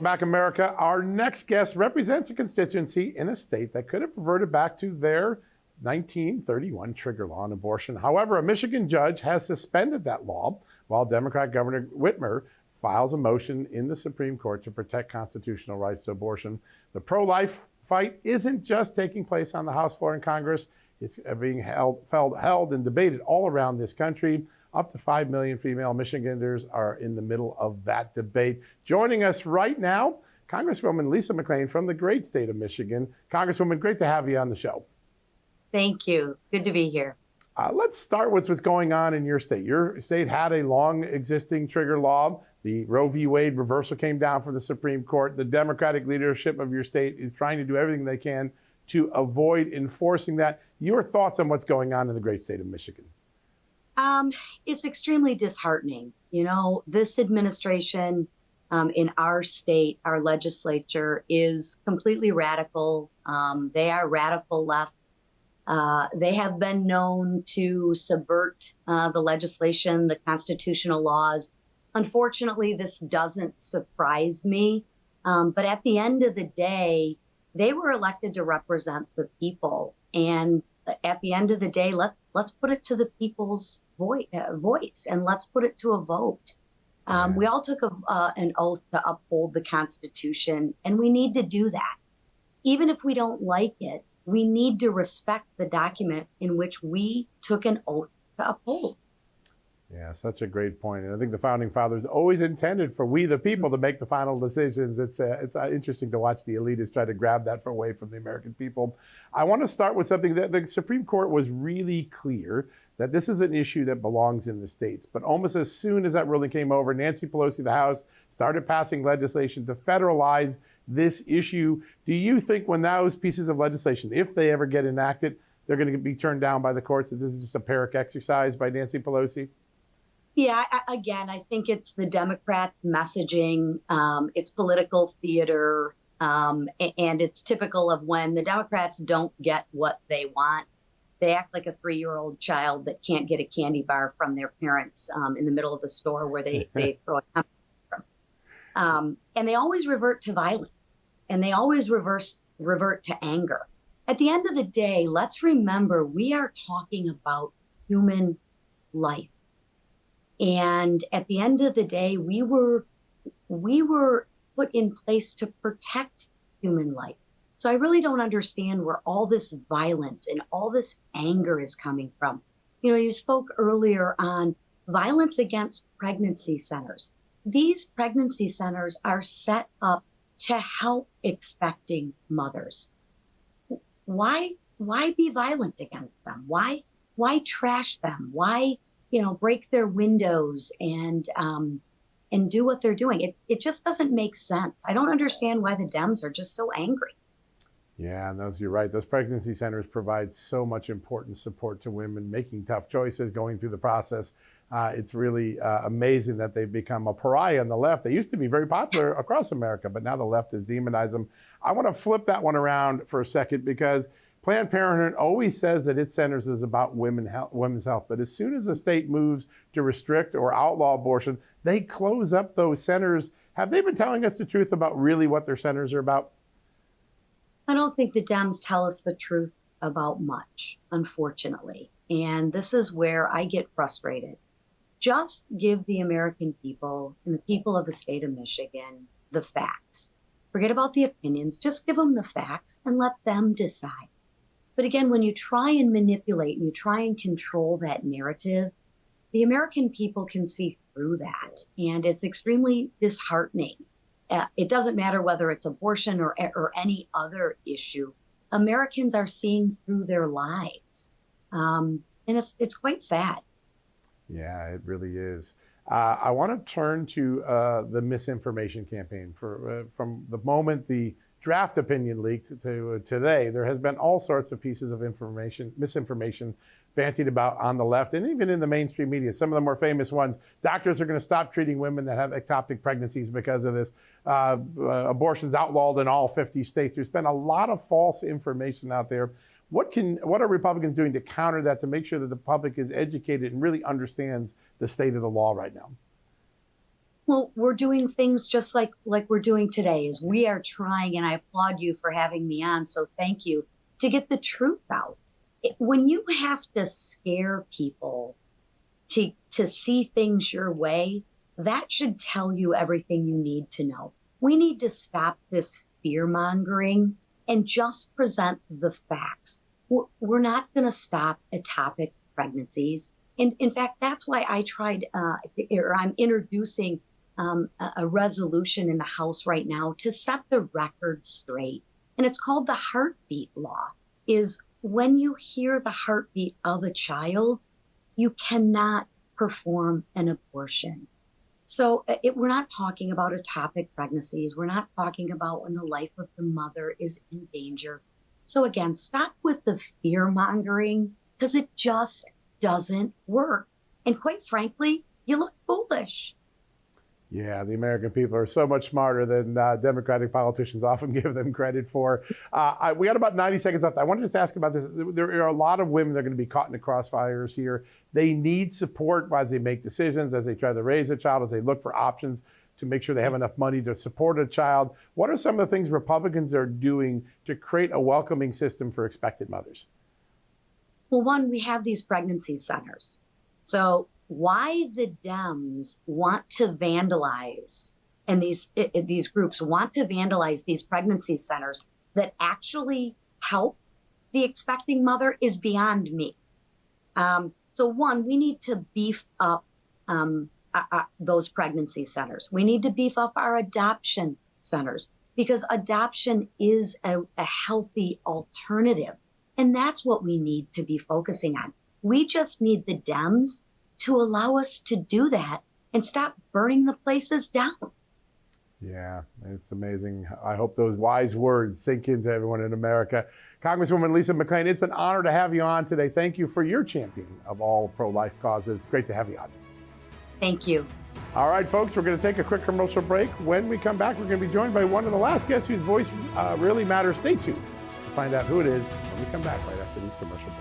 back, America. Our next guest represents a constituency in a state that could have reverted back to their 1931 trigger law on abortion. However, a Michigan judge has suspended that law while Democrat Governor Whitmer files a motion in the Supreme Court to protect constitutional rights to abortion. The pro-life fight isn't just taking place on the House floor in Congress. It's being held and debated all around this country. Up to 5 million female Michiganders are in the middle of that debate. Joining us right now, Congresswoman Lisa McClain from the great state of Michigan. Congresswoman, great to have you on the show. Thank you. Good to be here. Let's start with what's going on in your state. Your state had a long existing trigger law. The Roe v. Wade reversal came down from the Supreme Court. The Democratic leadership of your state is trying to do everything they can to avoid enforcing that. Your thoughts on what's going on in the great state of Michigan? It's extremely disheartening. You know, this administration in our state, our legislature, is completely radical. They are radical left. They have been known to subvert the legislation, the constitutional laws. Unfortunately, this doesn't surprise me. But at the end of the day, they were elected to represent the people. And at the end of the day, let's put it to the people's voice and let's put it to a vote. We all took an oath to uphold the Constitution, and we need to do that. Even if we don't like it, we need to respect the document in which we took an oath to uphold. Yeah, such a great point. And I think the founding fathers always intended for we, the people, to make the final decisions. It's interesting to watch the elitists try to grab that away from the American people. I want to start with something that the Supreme Court was really clear that this is an issue that belongs in the states. But almost as soon as that ruling came over, Nancy Pelosi, the House, started passing legislation to federalize this issue. Do you think when those pieces of legislation, if they ever get enacted, they're going to be turned down by the courts, that this is just a Pyrrhic exercise by Nancy Pelosi? Yeah, again, I think it's the Democrat messaging, it's political theater, and it's typical of when the Democrats don't get what they want. They act like a 3-year-old child that can't get a candy bar from their parents in the middle of the store where they throw a candy from. And they always revert to violence, and they always revert to anger. At the end of the day, let's remember we are talking about human life. And at the end of the day, we were put in place to protect human life. So I really don't understand where all this violence and all this anger is coming from. You know, you spoke earlier on violence against pregnancy centers. These pregnancy centers are set up to help expecting mothers. Why be violent against them? Why trash them? Why break their windows and do what they're doing? It just doesn't make sense. I don't understand why the Dems are just so angry. Yeah, and you're right. Those pregnancy centers provide so much important support to women making tough choices, going through the process. It's really amazing that they've become a pariah on the left. They used to be very popular across America, but now the left has demonized them. I want to flip that one around for a second, because Planned Parenthood always says that its centers is about women's health. But as soon as the state moves to restrict or outlaw abortion, they close up those centers. Have they been telling us the truth about really what their centers are about? I don't think the Dems tell us the truth about much, unfortunately. And this is where I get frustrated. Just give the American people and the people of the state of Michigan the facts. Forget about the opinions. Just give them the facts and let them decide. But again, when you try and manipulate and you try and control that narrative, the American people can see through that. And it's extremely disheartening. It doesn't matter whether it's abortion or any other issue. Americans are seeing through their lies. And it's quite sad. Yeah, it really is. I want to turn to the misinformation campaign. From the moment the draft opinion leaked to today, there has been all sorts of pieces of misinformation bantied about on the left and even in the mainstream media. Some of the more famous ones: doctors are going to stop treating women that have ectopic pregnancies because of this. Abortion's outlawed in all 50 states. There's been a lot of false information out there. What are Republicans doing to counter that, to make sure that the public is educated and really understands the state of the law right now? Well, we're doing things just like we're doing today. Is we are trying, and I applaud you for having me on. So thank you, to get the truth out. When you have to scare people to see things your way, that should tell you everything you need to know. We need to stop this fear mongering and just present the facts. We're not going to stop ectopic pregnancies. And in fact, that's why I'm introducing a resolution in the House right now to set the record straight. And it's called the heartbeat law. Is when you hear the heartbeat of a child, you cannot perform an abortion. So we're not talking about ectopic pregnancies. We're not talking about when the life of the mother is in danger. So again, stop with the fear mongering, because it just doesn't work. And quite frankly, you look foolish. Yeah, the American people are so much smarter than Democratic politicians often give them credit for. We got about 90 seconds left. I wanted to just ask about this. There are a lot of women that are going to be caught in the crossfires here. They need support as they make decisions, as they try to raise a child, as they look for options to make sure they have enough money to support a child. What are some of the things Republicans are doing to create a welcoming system for expectant mothers? Well, one, we have these pregnancy centers. So why the Dems want to vandalize, and these groups want to vandalize these pregnancy centers that actually help the expecting mother is beyond me. So one, we need to beef up those pregnancy centers. We need to beef up our adoption centers, because adoption is a healthy alternative. And that's what we need to be focusing on. We just need the Dems to allow us to do that and stop burning the places down. Yeah, it's amazing. I hope those wise words sink into everyone in America. Congresswoman Lisa McClain, it's an honor to have you on today. Thank you for your championing of all pro-life causes. It's great to have you on. Thank you. All right, folks, we're going to take a quick commercial break. When we come back, we're going to be joined by one of the last guests whose voice really matters. Stay tuned to find out who it is when we come back right after these commercial breaks.